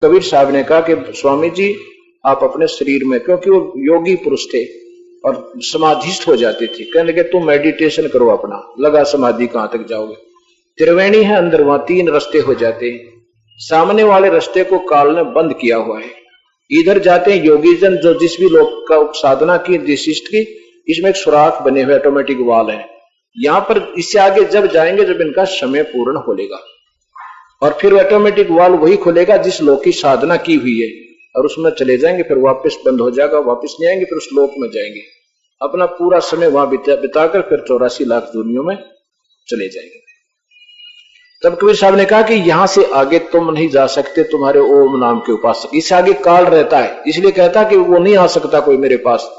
कबीर साहब ने कहा कि स्वामी जी आप अपने शरीर में, क्योंकि वो योगी पुरुष थे और समाधिस्थ हो जाते थे, कहने लगे तुम मेडिटेशन करो अपना, लगा समाधि कहां तक जाओगे, त्रिवेणी है अंदर, वहां 3 रास्ते हो जाते हैं, सामने वाले रास्ते को काल ने बंद किया हुआ है, इधर जाते हैं योगी जन जो जिस भी लोग का साधना की जिशिष्ट की, इसमें एक सुराख बने हुए ऑटोमेटिक वाल है, यहां पर इससे आगे जब जाएंगे जब इनका समय पूर्ण होलेगा, और फिर ऑटोमेटिक वाल वही खुलेगा जिस लोक की साधना की हुई है, और उसमें चले जाएंगे, फिर वापस बंद हो जाएगा, वापस नहीं आएंगे, फिर उस लोक में जाएंगे, अपना पूरा समय वहां बिताकर फिर 84 लाख दुनियों में चले जाएंगे। तब कबीर साहब ने कहा कि यहां से आगे तुम नहीं जा सकते, तुम्हारे ओम नाम के उपासक, इससे आगे काल रहता है, इसलिए कहता कि वो नहीं आ सकता कोई मेरे पास,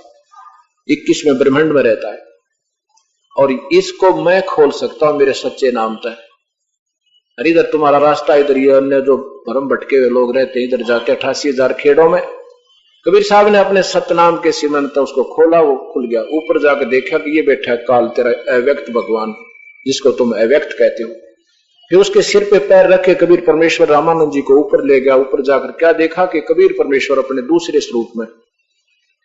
21वें ब्रह्मांड में रहता है, और इसको मैं खोल सकता हूं मेरे सच्चे नाम तक। अरे इधर तुम्हारा रास्ता, इधर ये अन्य जो भरम भटके हुए लोग रहते हैं, इधर जाके 88,000 खेड़ों में, कबीर साहब ने अपने सतनाम के सिमरन तक उसको खोला, वो खुल गया, ऊपर जाकर देखा कि ये बैठा है काल, तेरा अव्यक्त भगवान जिसको तुम अव्यक्त कहते हो। फिर उसके सिर पे पैर रखे कबीर परमेश्वर रामानंद जी को ऊपर ले गया, ऊपर जाकर क्या देखा कि कबीर परमेश्वर अपने दूसरे स्वरूप में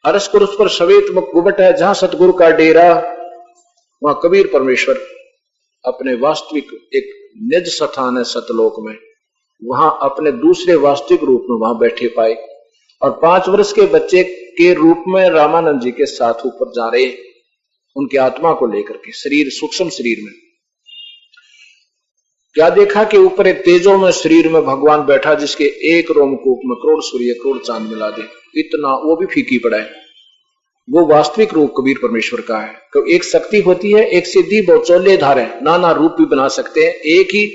अरस कुरस पर श्वेत मुकुट है, जहां सतगुरु का डेरा, वहां कबीर परमेश्वर अपने वास्तविक एक निज स्थान है सतलोक में, वहां अपने दूसरे वास्तविक रूप में वहां बैठे पाए, और 5 वर्ष के बच्चे के रूप में रामानंद जी के साथ ऊपर जा रहे, उनकी आत्मा को लेकर के शरीर, सूक्ष्म शरीर में। क्या देखा कि ऊपर एक तेजो में शरीर में भगवान बैठा, जिसके एक रोमकूप में करोड़ सूर्य करोड़ चांद मिला दे, इतना वो भी फीकी पड़ा है, वो वास्तविक रूप कबीर परमेश्वर का है। तो एक शक्ति होती है, एक सिद्धि बहुचौले धार है, नाना रूप भी बना सकते हैं, एक ही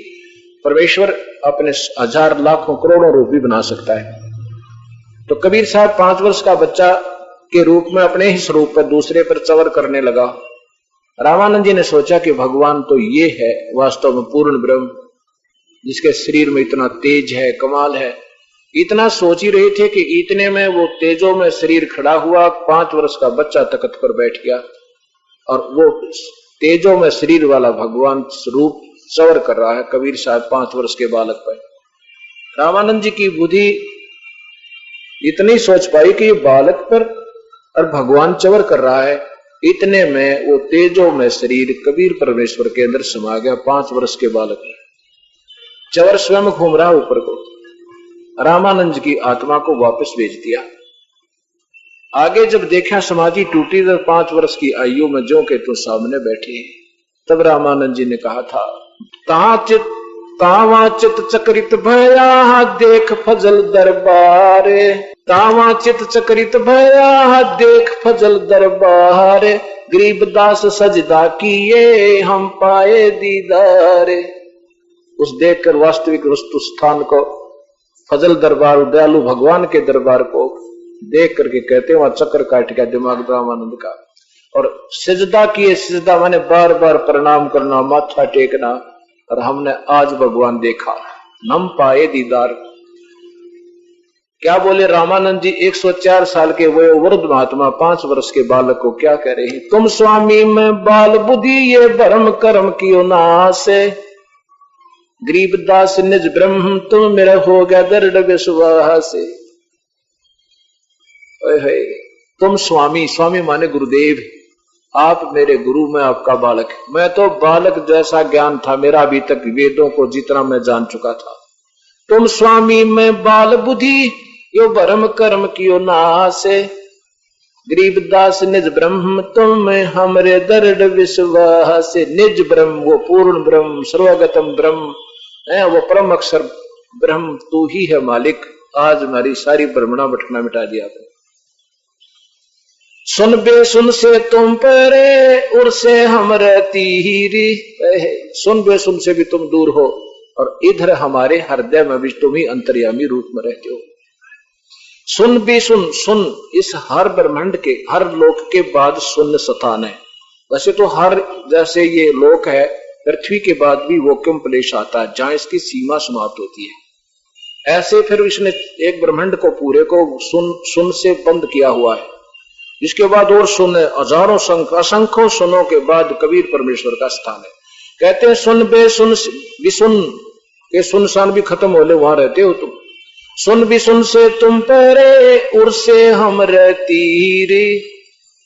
परमेश्वर अपने 1000 लाखों करोड़ों रूप भी बना सकता है। तो कबीर साहब 5 वर्ष का बच्चा के रूप में अपने ही स्वरूप पर दूसरे पर चवर करने लगा। रामानंद जी ने सोचा कि भगवान तो ये है वास्तव में पूर्ण ब्रह्म, जिसके शरीर में इतना तेज है, कमाल है, इतना सोच ही रहे थे कि इतने में वो तेजों में शरीर खड़ा हुआ, 5 वर्ष का बच्चा तख्त पर बैठ गया, और वो तेजों में शरीर वाला भगवान स्वरूप चवर कर रहा है कबीर साहब 5 वर्ष के बालक पर। रामानंद जी की बुद्धि इतनी सोच पाई कि ये बालक पर और भगवान चवर कर रहा है, इतने में वो तेजों में शरीर कबीर परमेश्वर के अंदर समा गया, 5 वर्ष के बालक में चवर स्वयं घूम रहा ऊपर को। रामानंद की आत्मा को वापस भेज दिया। आगे जब देखा समाधि टूटी, तो 5 वर्ष की आयु में जो के तो सामने बैठे, तब रामानंद जी ने कहा था, तावा चित चक्रित भया देख फजल दरबारे, तावा चित चक्रित भया देख फजल दरबारे, गरीबदास सजदा किए हम पाए दीदारे। उस देखकर वास्तविक वस्तु स्थान को, फजल दरबार, दयालु भगवान के दरबार को देख करके कहते हैं, वहां चक्कर काट गया दिमाग रामानंद का, और सिजदा किए, सिजदा माने बार बार प्रणाम करना, माथा टेकना, और हमने आज भगवान देखा, हम पाए दीदार। क्या बोले रामानंद जी, 104 साल के वो वृद्ध महात्मा 5 वर्ष के बालक को क्या कह रहे हैं, तुम स्वामी में बाल बुद्धि ये भरम कर्म कियो नासे, गरीबदास निज ब्रह्म तुम मेरा हो गया दृढ़ विश्वास। तुम स्वामी, स्वामी माने गुरुदेव, आप मेरे गुरु, मैं आपका बालक, मैं तो बालक जैसा ज्ञान था मेरा अभी तक, वेदों को जितना मैं जान चुका था। तुम स्वामी में बाल बुद्धि यो भरम कर्म कियो नासे, गरीबदास निज ब्रह्म तुम में हमरे दृढ़ विश्वास। निज ब्रह्म, वो पूर्ण ब्रह्म, सर्वगतम ब्रह्म है, वो परम अक्षर ब्रह्म तू ही है मालिक। आज हमारी सारी भ्रमणा भटकना मिटा दिया आपने। सुन बे सुन से तुम परे उर से हम रहती ही, सुन बे सुन से भी तुम दूर हो, और इधर हमारे हृदय में भी तुम ही अंतर्यामी रूप में रहते हो। सुन भी सुन, सुन इस हर ब्रह्मांड के, हर लोक के बाद शून्य स्थान है। वैसे तो हर, जैसे ये लोक है, पृथ्वी के बाद भी वैक्यूम प्लेस आता है जहां इसकी सीमा समाप्त होती है। ऐसे फिर इसने एक ब्रह्मांड को पूरे को सुन से बंद किया हुआ है। इसके बाद और सुन, हजारों असंख्यों सुनों के बाद कबीर परमेश्वर का स्थान है। कहते हैं सुन बे सुन भी सुन, ये सुनसान भी खत्म हो ले, वहां रहते हो तुम। सुन भी सुन से तुम परे, उर से हम रहती रे।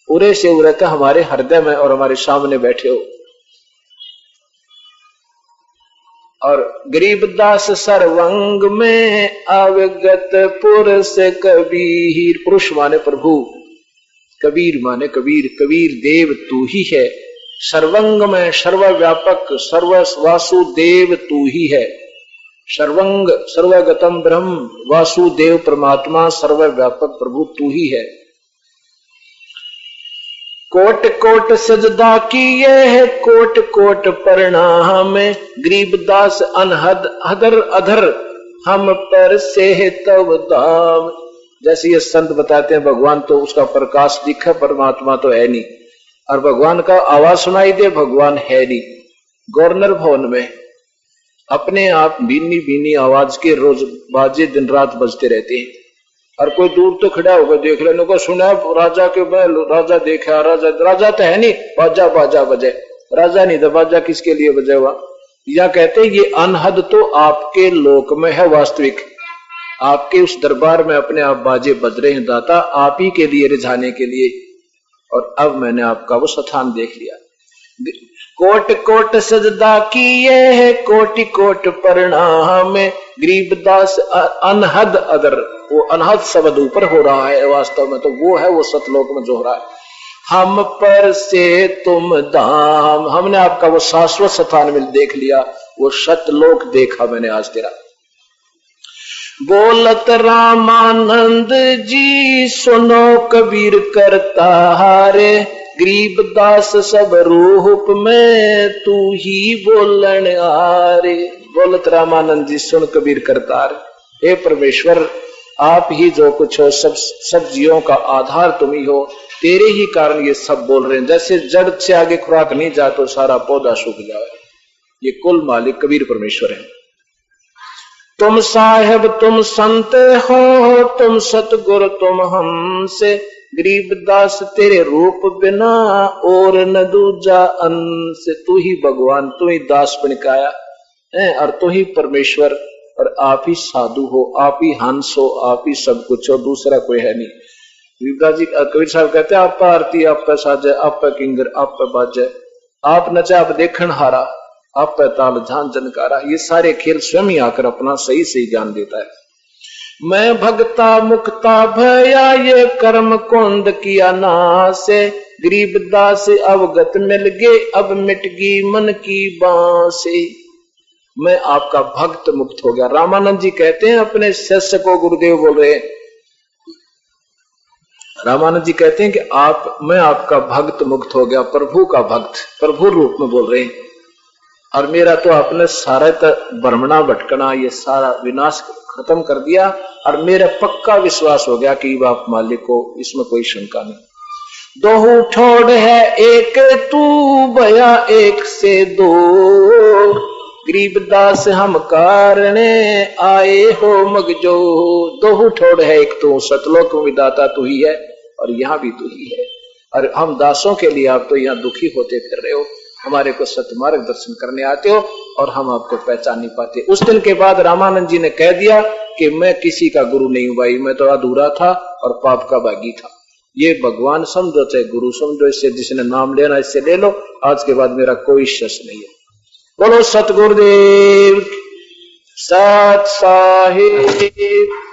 उरे से उरता हमारे हृदय में और हमारे सामने बैठे हो। और गरीबदास सर्वंग में अवगत पुरुष कबीर। पुरुष माने प्रभु, कबीर माने कबीर। कबीर देव तू ही है, सर्वंग में सर्वव्यापक सर्व वासुदेव तू ही है। सर्वंग सर्वगतम ब्रह्म, वासुदेव परमात्मा सर्वव्यापक प्रभु तू ही है। कोट कोट सजदा किए है, कोट कोट प्रणाम। गरीबदास अनहद अधर अधर हम पर से तव दाम। जैसे ये संत बताते हैं भगवान तो उसका प्रकाश दिखे, परमात्मा तो है नहीं। और भगवान का आवाज सुनाई दे, भगवान है नहीं। गवर्नर भवन में अपने आप भीनी भीनी आवाज के रोज बाजे दिन रात बजते रहते हैं। और कोई दूर तो खड़ा होकर देख लेने को सुना राजा के राजा देखा, राजा तो है नहीं, बाजा बाजा बजे। राजा नहीं तो बाजा किसके लिए बजे हुआ? या कहते ये अनहद तो आपके लोक में है वास्तविक, आपके उस दरबार में अपने आप बाजे बज रहे हैं दाता, आप ही के लिए रिझाने के लिए। और अब मैंने आपका वो स्थान देख लिया। कोट कोट सजदा किए है, कोटि कोट प्रणाम। गरीबदास अनहद अदर, वो अनहद शब्द ऊपर हो रहा है वास्तव में तो वो है वो सतलोक में जो हो रहा है। हम पर से तुम धाम, हमने आपका वो शाश्वत स्थान में देख लिया, वो सतलोक देखा मैंने आज तेरा। बोलत रामानंद जी सुनो कबीर करता हारे। गरीबदास सब रूप में तू ही बोलन आरे। बोलत रामानंद जी सुन कबीर करतार। हे परमेश्वर आप ही जो कुछ हो, सब जीवों का आधार तुम ही हो, तेरे ही कारण ये सब बोल रहे हैं। जैसे जड़ से आगे खुराक नहीं जा तो सारा पौधा सूख जाए। ये कुल मालिक कबीर परमेश्वर है। तुम साहेब तुम संत हो, तुम सतगुरु तुम हमसे। गरीबदास तेरे रूप बिना और न दूजा अंश। तू ही भगवान, तू ही दास बन के आया है और तू ही परमेश्वर, और आप ही साधु हो, आप ही हंस हो, आप ही सब कुछ हो, दूसरा कोई है नहीं। गरीबदास जी कबीर साहब कहते हैं आप पे आरती, आप पे साजे, आप पे किंगर, आप पे बाजे, आप नचे, आप देखन हारा, आप पे ताल झान जनकारा। ये सारे खेल स्वयं ही आकर अपना सही सही ज्ञान देता है। मैं भगता मुक्ता भया, ये कर्म कुंद किया नासे। गरीबदास अवगत मिल गए, अब मिट गई मन की बांसे। मैं आपका भक्त मुक्त हो गया। रामानंद जी कहते हैं अपने शिष्य को, गुरुदेव बोल रहे हैं, रामानंद जी कहते हैं कि मैं आपका भक्त मुक्त हो गया, प्रभु का भक्त, प्रभु रूप में बोल रहे हैं। और मेरा तो आपने सारा भ्रमणा भटकना ये सारा विनाश खत्म कर दिया, और मेरा पक्का विश्वास हो गया कि बाप मालिक को, इसमें कोई शंका नहीं। दो ठोड़ है एक तू भया एक से दो। गरीबदास हम कारणे आए हो मगजो। दो ठोड़ है एक तू, सतलोक विदाता तू ही है और यहाँ भी तू ही है। और हम दासों के लिए आप तो यहाँ दुखी होते फिर रहे हो, हमारे को सतमार्ग दर्शन करने आते हो और हम आपको पहचान नहीं पाते। उस दिन के बाद रामानंद जी ने कह दिया कि मैं किसी का गुरु नहीं हूं भाई, मैं तो अधूरा था और पाप का भागी था। ये भगवान समझो चाहे गुरु समझो, इससे जिसने नाम लेना इससे ले लो, आज के बाद मेरा कोई शस नहीं है। बोलो सतगुरुदेव सत साहिब।